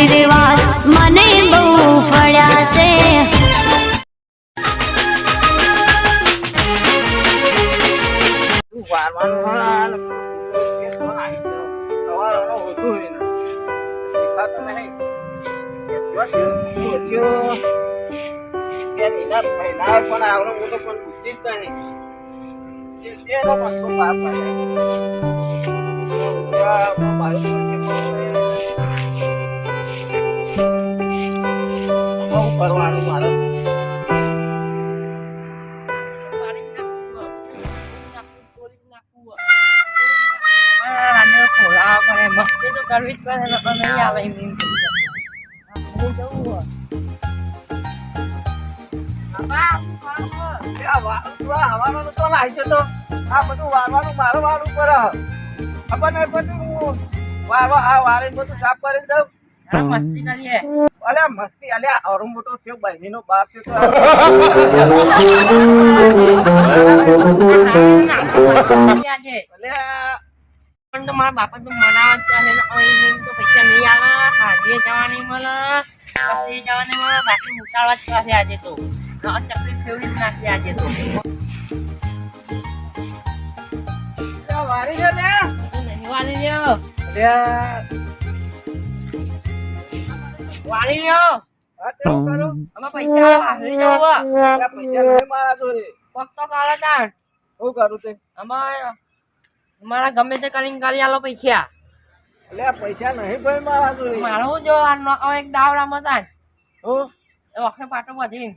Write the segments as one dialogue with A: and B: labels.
A: આશીર્વાદ મને બહુ ફળ્યા છે.
B: કરવાનું મારે મસ્તી તો કરવી જ પડે નહીં આવે એમ હવાનું તો લાગશે તો આ બધું વારવાનું મારું વારું કરે ખબર નહીં બધું વારવા આ વારે બધું સાફ કરી દઉં મસ્તી કરીએ અલે મસ્તી અલે અરુ મોટો થયો બહેની નો બાપ છે પણ તો મારા બાપા તો મનાવત તો પૈસા નહીં આવે હાજીએ જવાની મળે પછી જવાની મળે બાકી ઉતારવા જ પાસે આજે તો ચકલી ફેવરી જ નાખી આજે તો વારી છે ને નહીં વારી રહ્યો વાળી લ્યો અમે પૈસા હારી જવું પૈસા નહીં મારા જોડે ફક્ત કાળા તાણ શું કરું તે અમારા ગમે તે કરીને કરી આલો પૈસા એટલે પૈસા નહીં ભાઈ મારા જોડે મારું જો એક દાવડામાં તાણ હું એ વખતે પાટો બધી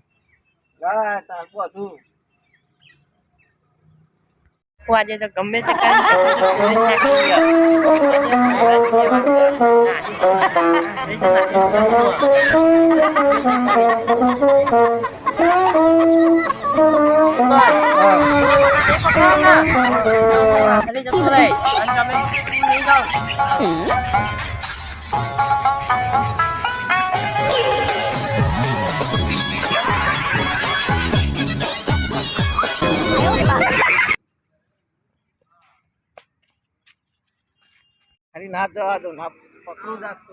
B: તાર બધું આજે તો ગમે તે અરે ના જવા દો ના પકડું જાતો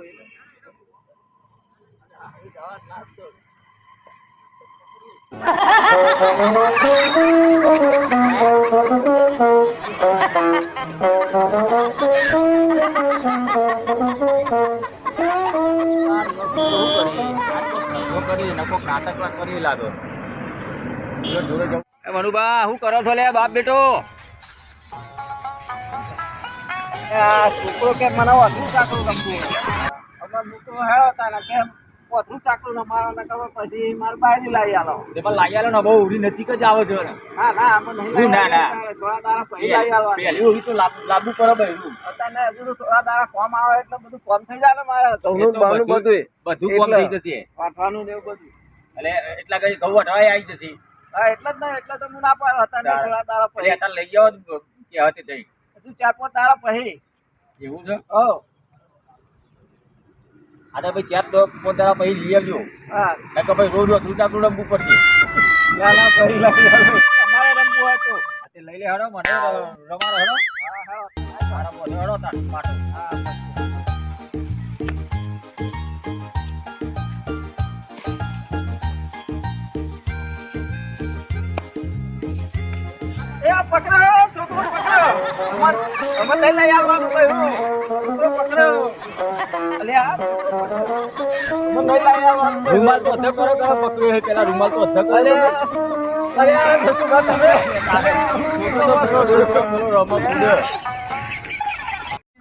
B: મનુબા શું કરો છો લે બાપ બેટો છોકરો કે મને વધુ ચાકરું ગમતું હું તો હેળો હતા કે વધુ ચાકરું રમાડો ને ખબર પછી મારે બહાર લાવી આલો એમાં લાવી આલો ને બહુ ઉડી નજીક જ આવે છે હા ના આમાં નહીં ના ના થોડા દાડા પછી લાવી આલો પહેલી ઉડી તો લાંબુ પડે ભાઈ અત્યારે હજુ તો થોડા દાડા કોમ આવે એટલે બધું કોમ થઈ જાય ને મારે ઘઉંનું બધું કોમ થઈ જશે વાટવાનું ને એવું બધું એટલે એટલા ઘડી ઘઉં વઢવાય આવી જશે હા એટલે જ નહીં એટલે તો હું ના પાડો અત્યારે થોડા દાડા પછી અત્યારે લઈ જાઓ કહેવાતી જઈ હજુ 4-5 દાડા પછી એવું છે હો આ ભાઈ 4-5 દાડા પછી લઈ આવજો હા કે ભાઈ રોજ રોજ ચાકરું રમવું પડશે ના ના કરી તમારે રમવું હોય તો લઈ લે હડો મને રમાડો હડો હા હા સારા બોલો હડો તાર પાટો હા એ પકડો છોકરો પકડો અમાર લઈ લઈ આવવાનું કહ્યું છોકરો પકડો અલે આ મને લઈ લઈ આવવાનું રૂમાલ તો અધક કરો પકડ્યો હે પેલા રૂમાલ તો અધક અલે આ દસુ વાત હવે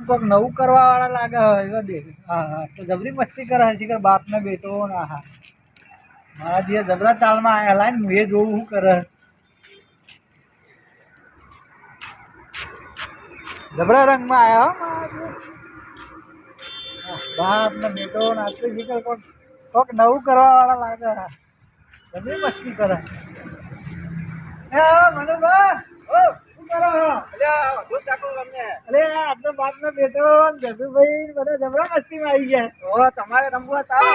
B: કોક નવું કરવા વાળા લાગે હવે દેખ હા હા તો જબરી મસ્તી કરે છે બાપ ને બેટો ના હા મારા જે જબરા તાલમાં આયા લાઈન હું એ જોઉં શું કરે જબરા રંગમાં આવ્યા બાપ ને બેટો નાચતો શીખર કોક નવું કરવા વાળા લાગે જબરી મસ્તી કરે મનુભા શું કરો અરે આપનો બાપ નો બેટો જબુભાઈ બધા જબરા મસ્તીમાં આવી ગયા તમારે રમવું હતા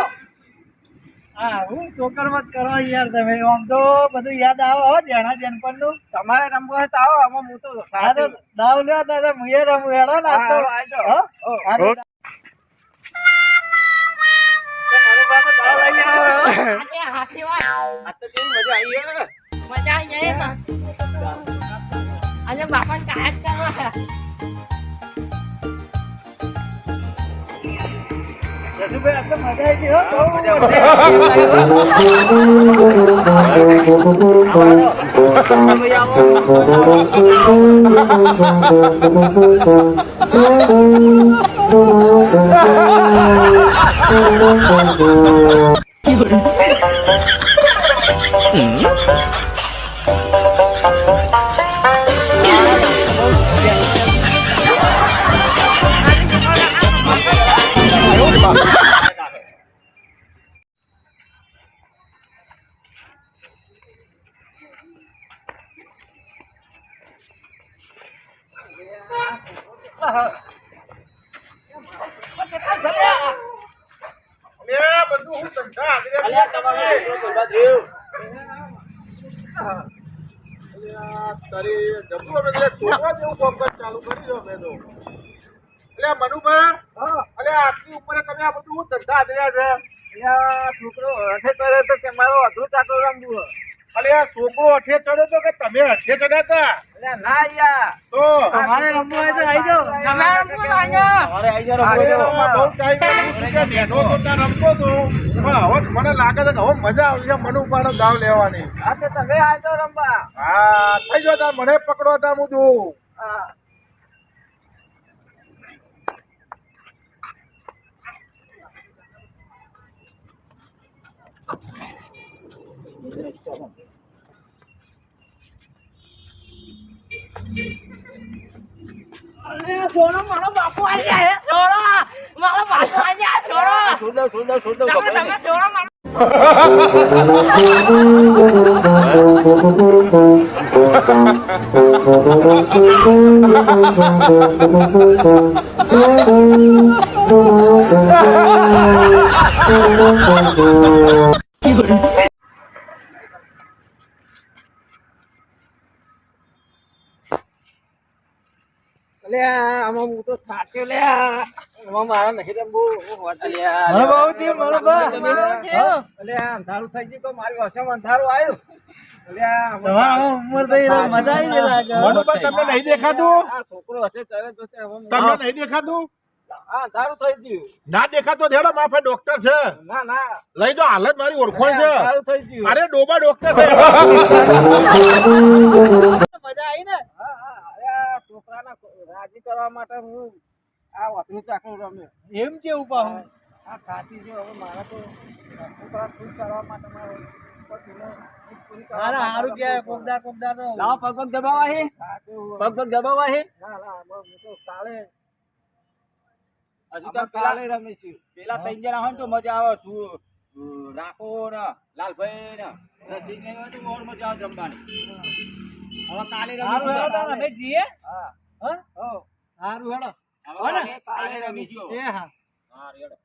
B: હા હું છોકર મત કરો યાર તમે આમ તો બધું યાદ આવો હો જેણા જનપણ નું તમારે રમવું હોય તો આવો આમાં હું તો દાવ લ્યો તો મુએ રમવું હેડો ને
C: આજે હાથી હોય
B: આ તો કેવી મજા આવી હે
C: મજા આવી જાય ને આજે બાપા કાયક કરવા
B: જસુભાઈ આ તો મજા આવી ગઈ હો બહુ મજા છોકરો હઠે કરે તો કે મારો અધરું ચાકરો રમવું
D: છોકરો અઠે ચડ્યો તો કે તમે અઠે ચડ્યા હતા
B: ના યાર
D: તો
B: તમારે રમવું હોય તો આવી જાઓ
C: તમે રમવું અહીંયા
B: તમારે આવી જાઓ
D: બહુ ટાઈમ બેઠો તો ત્યાં રમતો હતો પણ હવે મને લાગે છે કે હવે મજા આવશે મનુ ઉપાડો દાવ લેવાની
B: હા તો તમે આવી જાઓ રમવા
D: હા થઈ ગયો તાર મને પકડો તાર હું જોઉં
B: હા
C: અરે સોનો મારો બાપુ આવી જાય સોનો મારો બાપુ આવી જાય સોનો
B: છોડ દો
C: તમે સોનો મારો
B: આમાં હું તો થાક્યો લે આમાં મારા નહીં રમવું
C: મને બહુ થયું, મને બહુ થયું.
B: અંધારું થઈ ગયું તો મારી વસમ અંધારું આવ્યું
C: ઉંમર થઈ મજા આવી ગઈ લાગે
D: મનુભાઈ તમને નહીં દેખાતું
B: આ છોકરો હશે ચરે તો છે, હવે
D: તમને નહીં દેખાતું
B: આ અંધારું થઈ ગયું
D: ના દેખાતો ધેડો માફે ડોક્ટર છે
B: ના ના
D: લઈ દો હાલત મારી ઓળખોણ છે
B: અંધારું થઈ ગયું
D: અરે ડોબા ડોક્ટર છે
C: મજા આવી ને
B: હા હા અરે આ છોકરાના રાજી કરવા માટે હું આ વાતનું ચાકરું રમ્યો
C: એમ છે ઉપા હું
B: આ ખાતી છે હવે મારે તો છોકરા ખુશ કરવા માટે મારે પતિને પૂરી કરવા
C: અરે
B: માટે
C: હારું કે
B: રમવું પડે.
C: કોકદાર તો
B: લાવો પગ દબાવા હે
C: હા, કેવું?
B: પગ દબાવા હે ના ના હું તો કાલે હજુ તો કાલે રમીશું પેલા ત્રણ જણા હોય ને તો મજા આવે શું રાખો ને લાલભાઈ ને રસિક ને હોય તો બહુ મજા આવે રમવાની હવે કાલે
C: હારું હેડો તાર અમે જઈએ
B: હા
C: હા
B: હો
C: હારું હેડો
B: હવે કાલે રમીશું
C: એ હા
B: હા રેડો